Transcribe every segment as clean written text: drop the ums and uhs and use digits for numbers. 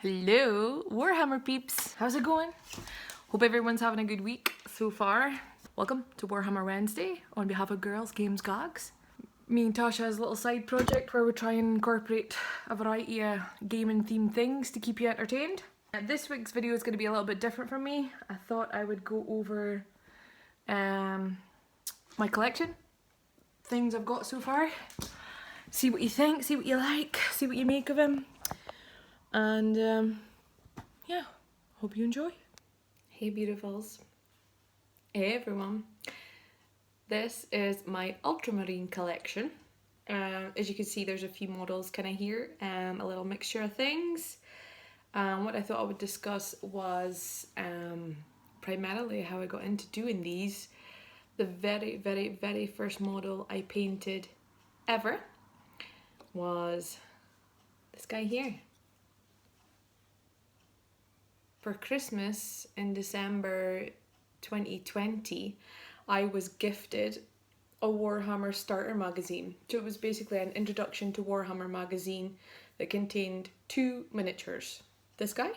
Hello, Warhammer peeps. How's it going? Hope everyone's having a good week so far. Welcome to Warhammer Wednesday on behalf of GirlsGamesGags. Me and Tasha has a little side project where we try and incorporate a variety of gaming themed things to keep you entertained. This week's video is going to be a little bit different from me. I thought I would go over my collection, things I've got so far. See what you think, see what you like, see what you make of them. And yeah, hope you enjoy. Hey beautifuls. Hey everyone. This is my ultramarine collection. As you can see, there's a few models kind of here, a little mixture of things. What I thought I would discuss was primarily how I got into doing these. The very first model I painted ever was this guy here. For Christmas in December 2020, I was gifted a Warhammer starter magazine. So it was basically an introduction to Warhammer magazine that contained two miniatures. This guy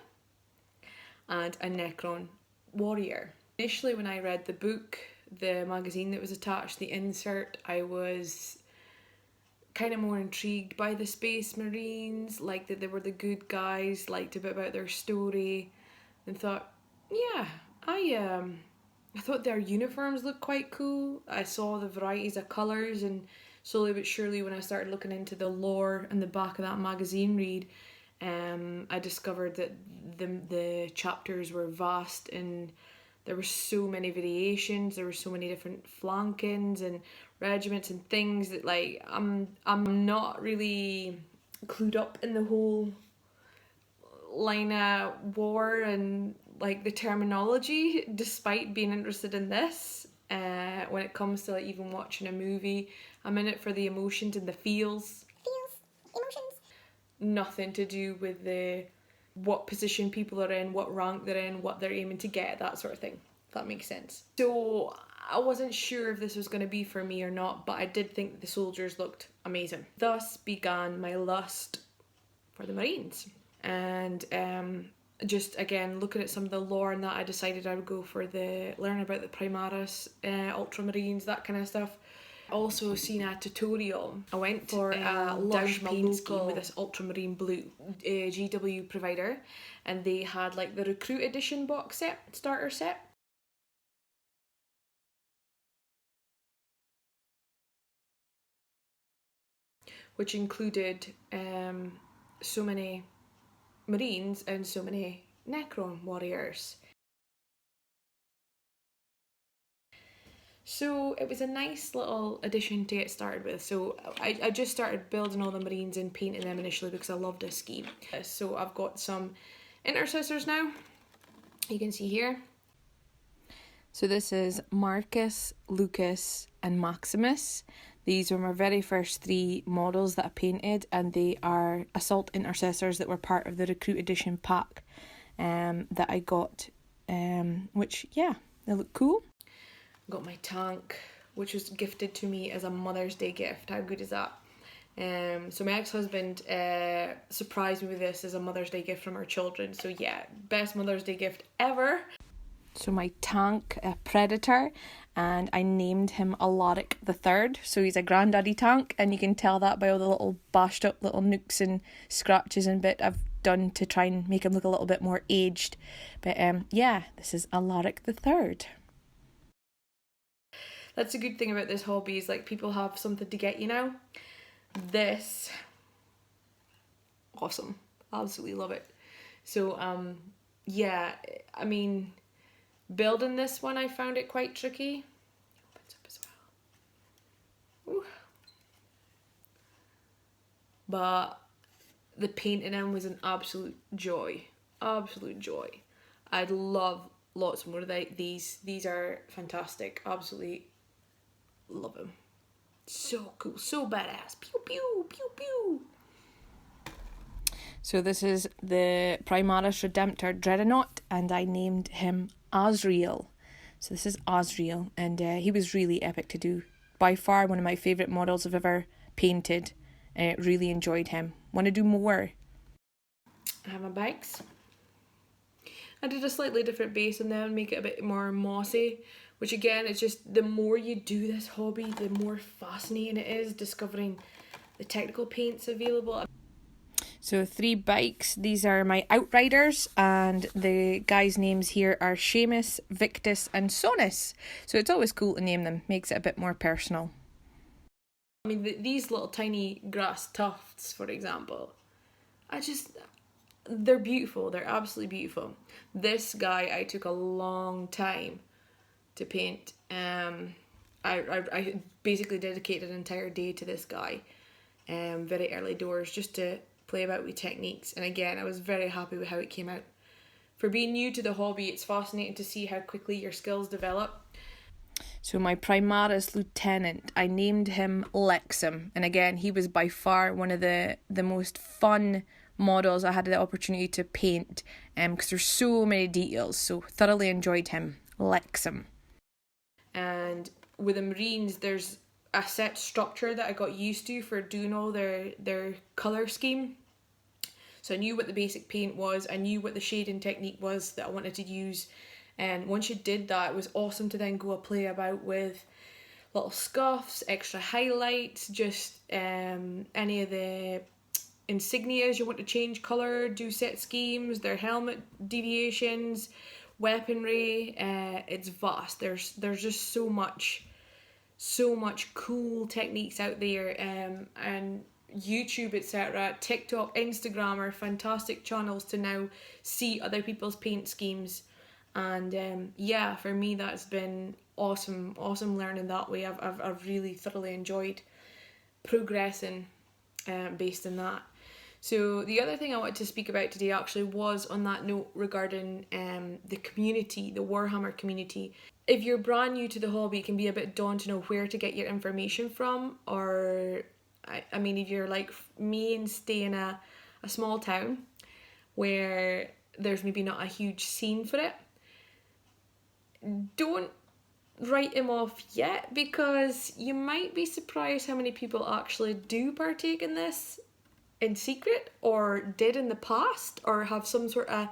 and a Necron warrior. Initially when I read the book, the magazine that was attached, the insert, I was kind of more intrigued by the Space Marines, like that they were the good guys, liked a bit about their story, and thought, yeah, I thought their uniforms looked quite cool. I saw the varieties of colours, and slowly but surely when I started looking into the lore in the back of that magazine read, I discovered that the chapters were vast and there were so many variations, there were so many different flankings and regiments and things that, like, I'm not really clued up in the whole line of war and like the terminology, despite being interested in this. When it comes to like even watching a movie, I'm in it for the emotions and the feels. Emotions. Nothing to do with the what position people are in, what rank they're in, what they're aiming to get, that sort of thing, if that makes sense. So I wasn't sure if this was going to be for me or not, but I did think the soldiers looked amazing. Thus began my lust for the Marines. And just again looking at some of the lore and that, I decided I would go for learn about the Primaris, Ultramarines, that kind of stuff. Also seen a tutorial. I went for a lush paint scheme with this ultramarine blue GW provider, and they had like the recruit edition box set, starter set. Which included so many Marines and so many Necron warriors. So it was a nice little addition to get started with. So I just started building all the Marines and painting them initially because I loved this scheme. So I've got some intercessors now, you can see here. So this is Marcus, Lucas and Maximus. These were my very first three models that I painted, and they are assault intercessors that were part of the recruit edition pack that I got, which, yeah, they look cool. Got my tank, which was gifted to me as a Mother's Day gift. How good is that? So my ex-husband surprised me with this as a Mother's Day gift from our children. So yeah, best Mother's Day gift ever. So my tank, a Predator, and I named him Alaric the Third. So he's a granddaddy tank, and you can tell that by all the little bashed up little nooks and scratches and bit I've done to try and make him look a little bit more aged. But yeah, this is Alaric the Third. That's a good thing about this hobby, is like people have something to get you now. This, awesome, absolutely love it. So yeah, I mean, building this one I found it quite tricky. Opens up as well. Ooh. But the painting in was an absolute joy. Absolute joy. I'd love lots more of these. These are fantastic. Absolutely love them. So cool. So badass. Pew pew pew pew. So this is the Primaris Redemptor Dreadnought, and I named him Azrael. So this is Azrael, and he was really epic to do. By far one of my favourite models I've ever painted. Really enjoyed him. Want to do more? I have my bikes. I did a slightly different base on them, make it a bit more mossy, which again, it's just the more you do this hobby, the more fascinating it is discovering the technical paints available. So 3 bikes, these are my Outriders, and the guys' names here are Seamus, Victus and Sonus. So it's always cool to name them, makes it a bit more personal. I mean, these little tiny grass tufts, for example, they're beautiful, they're absolutely beautiful. This guy I took a long time to paint. I basically dedicated an entire day to this guy, very early doors, just to play about with techniques. And again, I was very happy with how it came out. For being new to the hobby, it's fascinating to see how quickly your skills develop. So my Primaris Lieutenant, I named him Lexum, and again, he was by far one of the most fun models I had the opportunity to paint, because there's so many details, so thoroughly enjoyed him, Lexum. And with the Marines, there's a set structure that I got used to for doing all their colour scheme. So I knew what the basic paint was, I knew what the shading technique was that I wanted to use, and once you did that, it was awesome to then go play about with little scuffs, extra highlights, just any of the insignias you want to change colour, do set schemes, their helmet deviations, weaponry. It's vast. There's just so much cool techniques out there, and YouTube, etc., TikTok, Instagram are fantastic channels to now see other people's paint schemes. And yeah, for me that's been awesome learning that way. I've really thoroughly enjoyed progressing based on that. So the other thing I wanted to speak about today actually was on that note regarding the community, the Warhammer community. If you're brand new to the hobby, it can be a bit daunting to know where to get your information from, or I mean, if you're like me and stay in a small town where there's maybe not a huge scene for it, don't write him off yet, because you might be surprised how many people actually do partake in this in secret, or did in the past, or have some sort of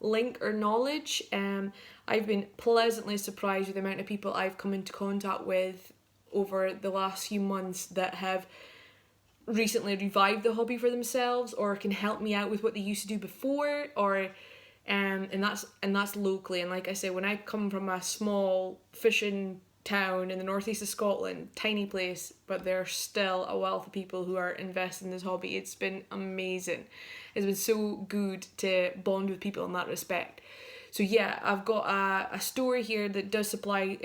link or knowledge. I've been pleasantly surprised with the amount of people I've come into contact with over the last few months that have recently revived the hobby for themselves, or can help me out with what they used to do before, or and that's locally. And like I say, when I come from a small fishing town in the northeast of Scotland, tiny place, but there's still a wealth of people who are invested in this hobby. It's been amazing. It's been so good to bond with people in that respect. So yeah, I've got a store here that does supply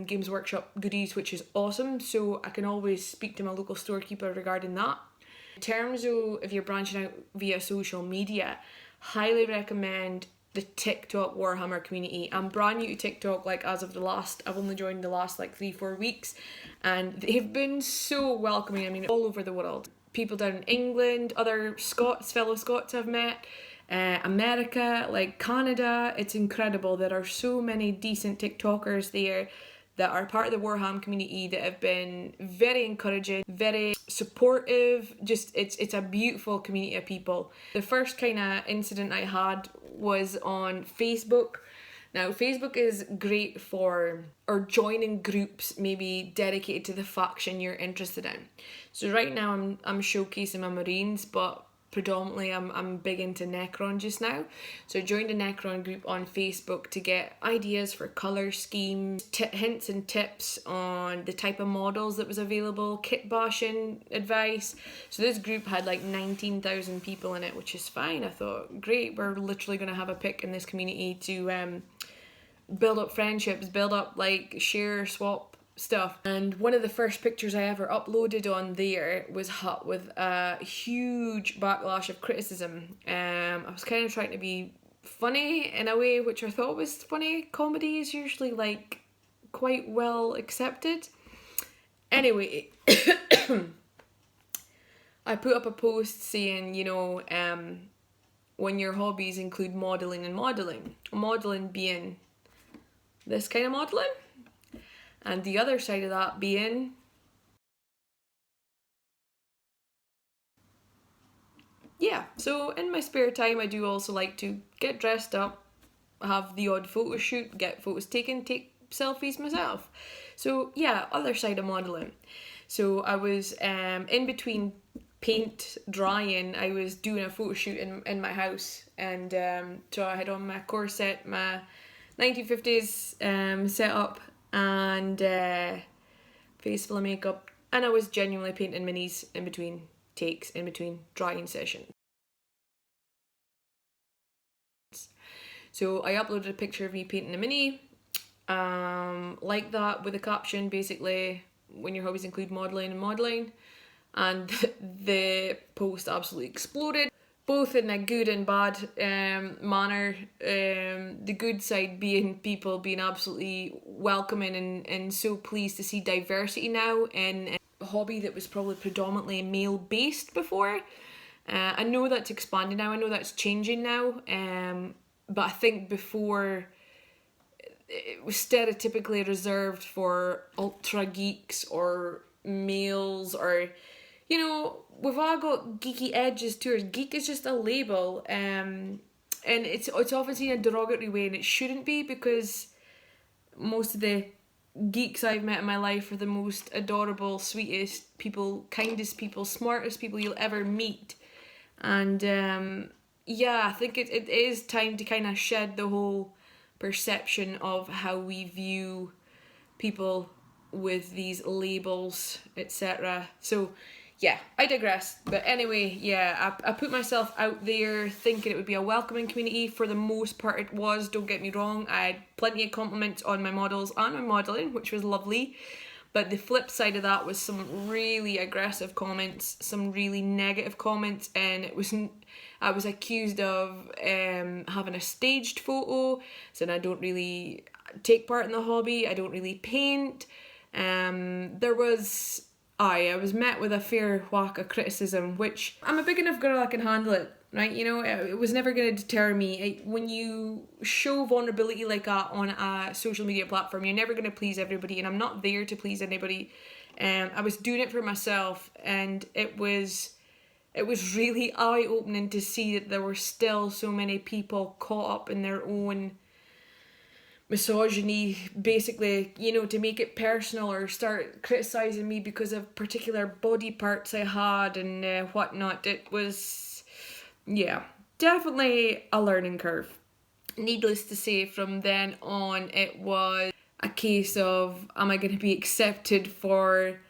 Games Workshop goodies, which is awesome. So I can always speak to my local storekeeper regarding that. In terms of if you're branching out via social media, highly recommend the TikTok Warhammer community. I'm brand new to TikTok, like as of I've only joined the last like 3-4 weeks, and they've been so welcoming. I mean, all over the world. People down in England, other fellow Scots I've met, America, like Canada. It's incredible. There are so many decent TikTokers there that are part of the Warhammer community that have been very encouraging, very supportive. Just it's a beautiful community of people. The first kind of incident I had was on Facebook. Now, Facebook is great for joining groups maybe dedicated to the faction you're interested in. So right now I'm showcasing my Marines, but predominantly I'm big into Necron just now. So I joined a Necron group on Facebook to get ideas for colour schemes, hints and tips on the type of models that was available, kit bashing advice. So this group had like 19,000 people in it, which is fine. I thought, great, we're literally going to have a pick in this community to build up friendships, build up like share, swap stuff. And one of the first pictures I ever uploaded on there was hot with a huge backlash of criticism. I was kind of trying to be funny in a way which I thought was funny. Comedy is usually like quite well accepted. Anyway, I put up a post saying, when your hobbies include modelling and modelling being this kind of modelling, and the other side of that being yeah, so in my spare time I do also like to get dressed up, have the odd photo shoot, get photos taken, take selfies myself. So yeah, other side of modelling. So I was in between paint drying, I was doing a photo shoot in my house, and so I had on my corset, my 1950s setup, and face full of makeup, and I was genuinely painting minis in between takes, in between drying sessions. So I uploaded a picture of me painting a mini, like that, with a caption basically, when your hobbies include modelling and modelling, and the post absolutely exploded, both in a good and bad manner. The good side being people being absolutely welcoming and so pleased to see diversity now in a hobby that was probably predominantly male based before. I know that's expanding now, I know that's changing now, but I think before it was stereotypically reserved for ultra geeks or males, or, you know, we've all got geeky edges to us. Geek is just a label, and it's often seen in a derogatory way, and it shouldn't be, because most of the geeks I've met in my life are the most adorable, sweetest people, kindest people, smartest people you'll ever meet. And yeah, I think it is time to kind of shed the whole perception of how we view people with these labels, etc. So yeah, I digress. But anyway, yeah, I put myself out there thinking it would be a welcoming community. For the most part it was, don't get me wrong. I had plenty of compliments on my models and my modelling, which was lovely. But the flip side of that was some really aggressive comments, some really negative comments, and I was accused of having a staged photo, saying I don't really take part in the hobby, I don't really paint. I was met with a fair whack of criticism, which I'm a big enough girl, I can handle it, right? You know, it was never going to deter me. When you show vulnerability like that on a social media platform, you're never going to please everybody, and I'm not there to please anybody. I was doing it for myself, and it was really eye-opening to see that there were still so many people caught up in their own misogyny, basically, you know, to make it personal or start criticising me because of particular body parts I had and whatnot. It was, yeah, definitely a learning curve. Needless to say, from then on, it was a case of, am I going to be accepted for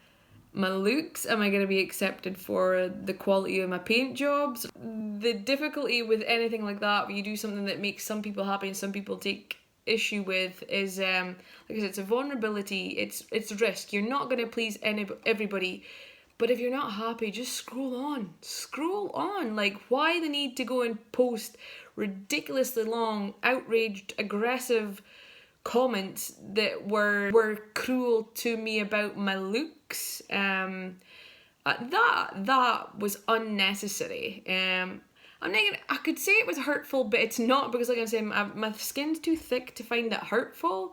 my looks? Am I going to be accepted for the quality of my paint jobs? The difficulty with anything like that, when you do something that makes some people happy and some people take issue with, is like I said, it's a vulnerability, it's risk. You're not going to please everybody, but if you're not happy, just scroll on. Like, why the need to go and post ridiculously long, outraged, aggressive comments that were cruel to me about my looks? That was unnecessary. I'm not gonna, I could say it was hurtful, but it's not, because like I'm saying, my skin's too thick to find it hurtful.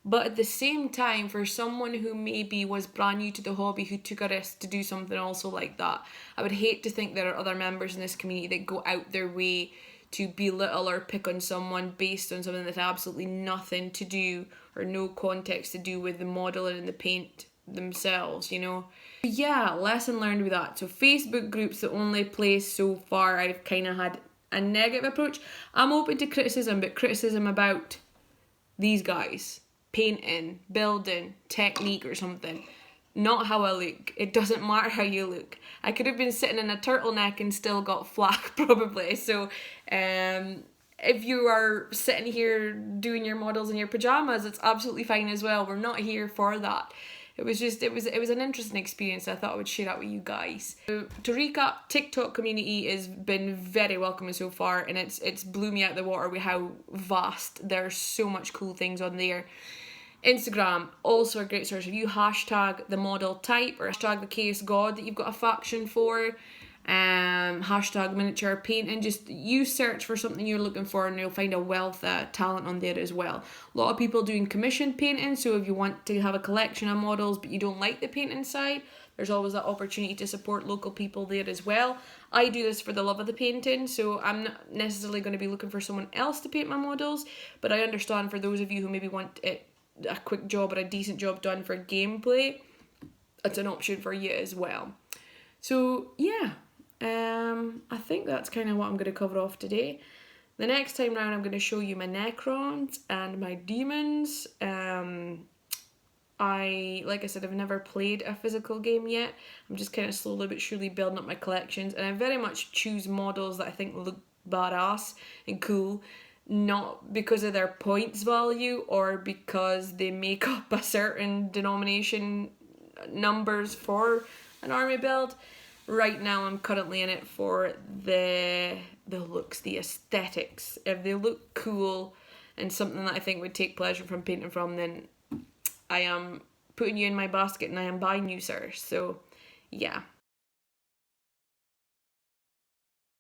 But at the same time, for someone who maybe was brand new to the hobby, who took a risk to do something also like that, I would hate to think there are other members in this community that go out their way to belittle or pick on someone based on something that's absolutely nothing to do, or no context to do, with the modelling and the paint themselves, you know. Yeah, lesson learned with that. So Facebook groups, the only place so far I've kind of had a negative approach. I'm open to criticism, but criticism about these guys, painting, building, technique or something, not how I look. It doesn't matter how you look. I could have been sitting in a turtleneck and still got flack probably. So if you are sitting here doing your models in your pajamas, it's absolutely fine as well. We're not here for that. It was an interesting experience. I thought I would share that with you guys. So, to recap, TikTok community has been very welcoming so far, and it's blew me out the water with how vast. There's so much cool things on there. Instagram, also a great source. If you hashtag the model type or hashtag the chaos god that you've got a faction for, hashtag miniature painting, just you search for something you're looking for and you'll find a wealth of talent on there as well. A lot of people doing commissioned painting, so if you want to have a collection of models but you don't like the painting side, there's always that opportunity to support local people there as well. I do this for the love of the painting, so I'm not necessarily going to be looking for someone else to paint my models, but I understand for those of you who maybe want a quick job or a decent job done for gameplay, it's an option for you as well. So yeah, I think that's kind of what I'm going to cover off today. The next time round, I'm going to show you my Necrons and my Demons. Like I said, I've never played a physical game yet. I'm just kind of slowly but surely building up my collections, and I very much choose models that I think look badass and cool, not because of their points value or because they make up a certain denomination numbers for an army build. Right now I'm currently in it for the looks, the aesthetics. If they look cool and something that I think would take pleasure from painting from, then I am putting you in my basket and I am buying you, sir. So yeah.